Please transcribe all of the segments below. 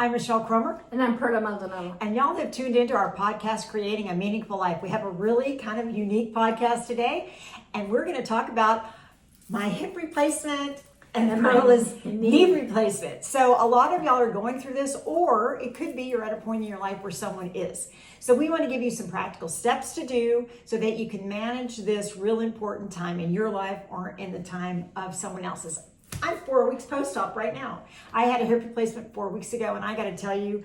I'm Michelle Cromer. And I'm Perla Maldonado. And y'all have tuned into our podcast, Creating a Meaningful Life. We have a really kind of unique podcast today, and we're going to talk about my hip replacement and Perla's knee replacement. So a lot of y'all are going through this, or it could be you're at a point in your life where someone is. So we want to give you some practical steps to do so that you can manage this real important time in your life or in the time of someone else's. I'm 4 weeks post-op right now. I had a hip replacement 4 weeks ago, and I got to tell you,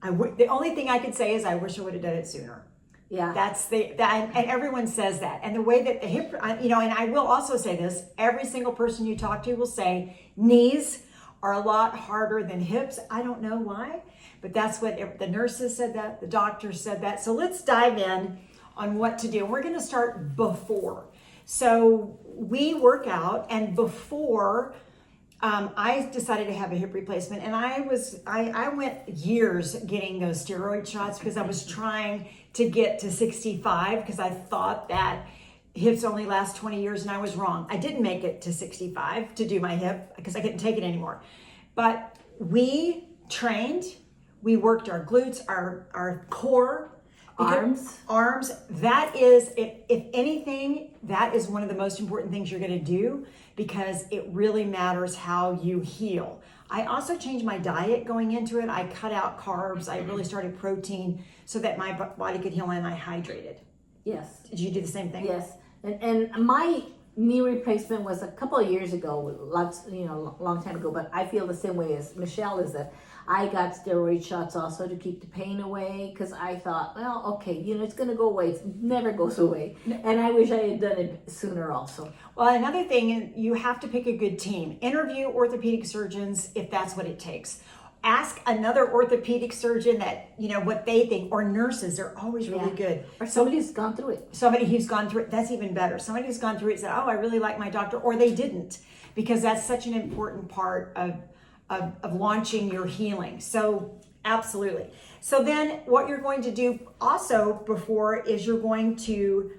the only thing I could say is I wish I would have done it sooner. Yeah. And everyone says that. And the way that the hip, and I will also say this, every single person you talk to will say knees are a lot harder than hips. I don't know why, but that's what the nurses said that, the doctors said that. So let's dive in on what to do. We're going to start before. So we work out, and before I decided to have a hip replacement, and I went years getting those steroid shots because I was trying to get to 65 because I thought that hips only last 20 years, and I was wrong. I didn't make it to 65 to do my hip because I couldn't take it anymore. But we trained, we worked our glutes, our core, arms. That is, if anything, that is one of the most important things you're going to do because it really matters how you heal. I also changed my diet going into it. I cut out carbs. I really started protein so that my body could heal, and I hydrated. Yes. Did you do the same thing? Yes. And my knee replacement was a couple of years ago, long time ago, but I feel the same way as Michelle, is that I got steroid shots also to keep the pain away because I thought, well, okay, it's going to go away. It never goes away. And I wish I had done it sooner also. Well, another thing, you have to pick a good team. Interview orthopedic surgeons if that's what it takes. Ask another orthopedic surgeon that, what they think, or nurses. They're always really good. Or somebody who's gone through it. Somebody who's gone through it, that's even better. Somebody who's gone through it and said, oh, I really like my doctor, or they didn't, because that's such an important part of launching your healing. So absolutely. So then what you're going to do also before is you're going to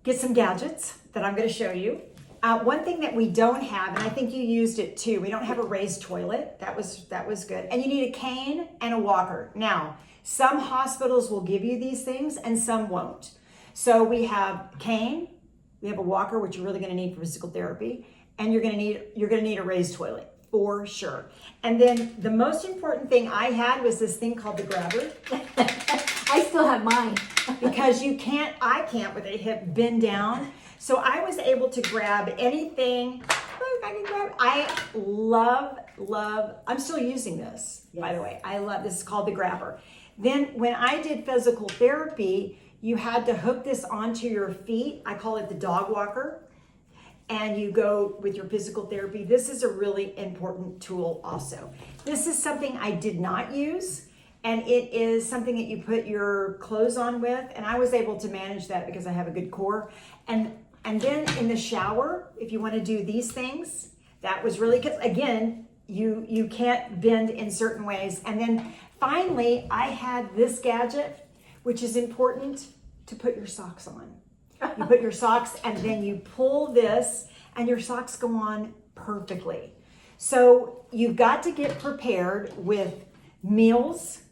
get some gadgets that I'm going to show you. One thing that we don't have, and I think you used it too, we don't have a raised toilet. That was good. And you need a cane and a walker. Now, some hospitals will give you these things and some won't. So we have cane, we have a walker, which you're really going to need for physical therapy, and you're going to need a raised toilet for sure. And then the most important thing I had was this thing called the grabber. I still have mine. Because I can't with a hip bend down. So I was able to grab anything. Look, I can grab. I love, I'm still using this, by the way. I love, this is called the grabber. Then when I did physical therapy, you had to hook this onto your feet. I call it the dog walker. And you go with your physical therapy. This is a really important tool also. This is something I did not use. And it is something that you put your clothes on with. And I was able to manage that because I have a good core. And then in the shower, if you want to do these things, that was really, because again, you can't bend in certain ways. And then finally, I had this gadget, which is important to put your socks on. You put your socks and then you pull this and your socks go on perfectly. So you've got to get prepared with meals,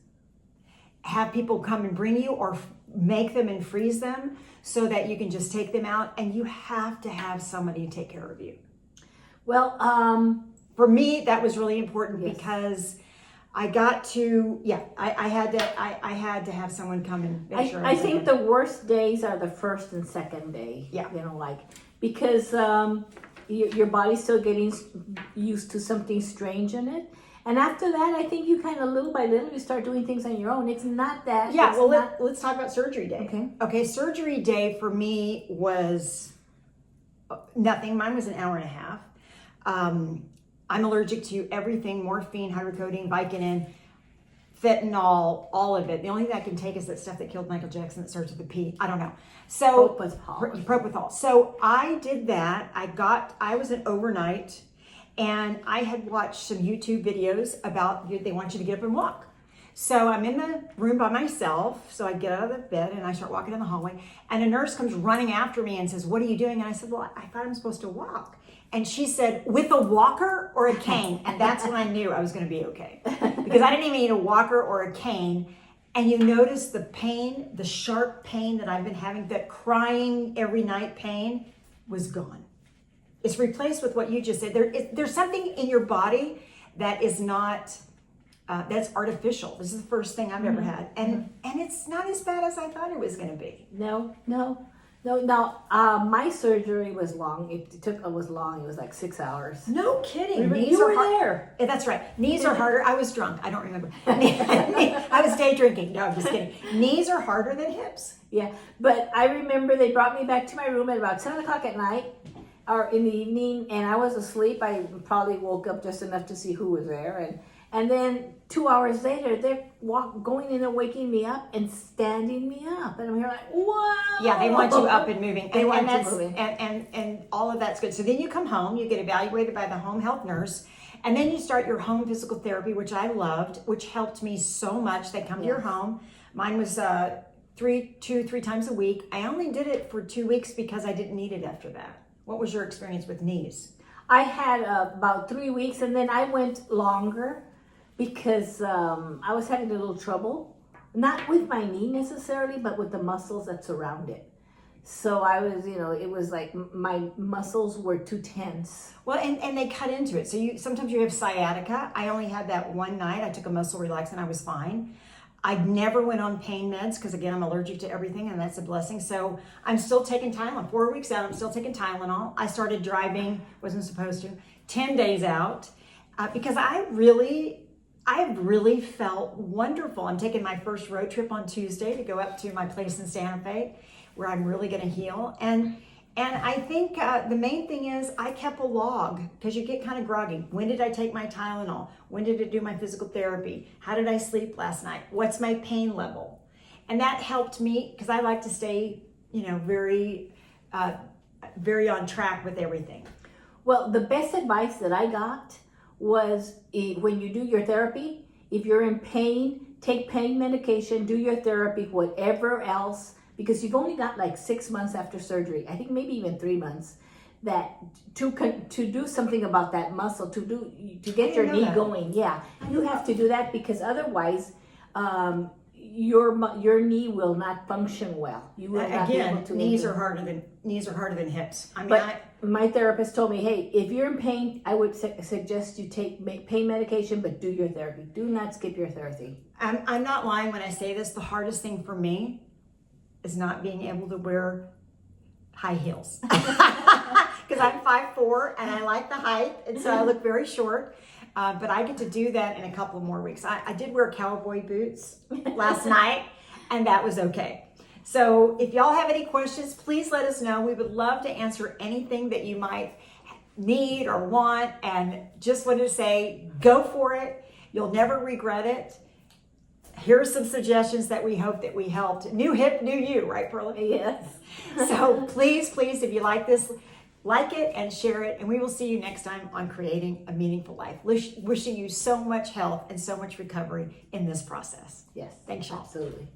have people come and bring you, or make them and freeze them so that you can just take them out, and you have to have somebody to take care of you. Well, for me, that was really important. Yes. Because I got to, I had to have someone come and make sure. I think the worst days are the first and second day. Yeah. Because your body's still getting used to something strange in it. And after that, I think you kind of little by little, you start doing things on your own. It's not that. Yeah, well, let's talk about surgery day. Okay, surgery day for me was nothing. Mine was an hour and a half. I'm allergic to everything, morphine, hydrocodone, Vicodin, fentanyl, all of it. The only thing I can take is that stuff that killed Michael Jackson that starts with a P. I don't know. So propofol. So I did that. I was an overnight, and I had watched some YouTube videos about they want you to get up and walk. So I'm in the room by myself. So I get out of the bed and I start walking in the hallway, and a nurse comes running after me and says, "What are you doing?" And I said, "Well, I thought I'm supposed to walk." And she said, "With a walker or a cane?" And that's when I knew I was going to be okay. because I didn't even need a walker or a cane. And you notice the pain, the sharp pain that I've been having, that crying every night pain was gone. It's replaced with what you just said. There's something in your body that is not, that's artificial. This is the first thing I've ever had. And it's not as bad as I thought it was going to be. No. Now, my surgery was long. It was long. It was like 6 hours. No kidding. You were there. Yeah, that's right. Knees are harder. I was drunk. I don't remember. I was day drinking. No, I'm just kidding. Knees are harder than hips. Yeah, but I remember they brought me back to my room at about 7 o'clock at night or in the evening, and I was asleep. I probably woke up just enough to see who was there. And then 2 hours later, they're going in and waking me up and standing me up. And I'm here like, whoa. Yeah, they want you up and moving. They want and you moving. And all of that's good. So then you come home, you get evaluated by the home health nurse, and then you start your home physical therapy, which I loved, which helped me so much. They come to your home. Mine was 2-3 times a week. I only did it for 2 weeks because I didn't need it after that. What was your experience with knees? I had about 3 weeks, and then I went longer because I was having a little trouble, not with my knee necessarily, but with the muscles that surround it. So I was, it was like my muscles were too tense. Well, and they cut into it. So sometimes you have sciatica. I only had that one night. I took a muscle relaxant. I was fine. I never went on pain meds because, again, I'm allergic to everything, and that's a blessing. So I'm still taking Tylenol. 4 weeks out, I'm still taking Tylenol. I started driving, wasn't supposed to, 10 days out because I really felt wonderful. I'm taking my first road trip on Tuesday to go up to my place in Santa Fe where I'm really going to heal. And I think the main thing is I kept a log because you get kind of groggy. When did I take my Tylenol? When did I do my physical therapy? How did I sleep last night? What's my pain level? And that helped me because I like to stay, very on track with everything. Well, the best advice that I got was when you do your therapy, if you're in pain, take pain medication, do your therapy, whatever else, because you've only got like 6 months after surgery, I think maybe even 3 months, that to do something about that muscle, to get your knee going. Yeah, you have to do that because otherwise your knee will not function well. You will not be able to. Knees are harder than hips. I mean, but my therapist told me, hey, if you're in pain, I would suggest you take pain medication, but do your therapy. Do not skip your therapy. I'm not lying when I say this. The hardest thing for me is not being able to wear high heels because I'm 5'4" and I like the height, and so I look very short. But I get to do that in a couple more weeks. I did wear cowboy boots last night, and that was okay. So if y'all have any questions, please let us know. We would love to answer anything that you might need or want. And just wanted to say, go for it. You'll never regret it. Here's some suggestions that we hope that we helped. New hip, new you, right, Perla? Yes. So please, if you like this, like it and share it. And we will see you next time on Creating a Meaningful Life. Wishing you so much health and so much recovery in this process. Yes. Thanks, y'all. Absolutely.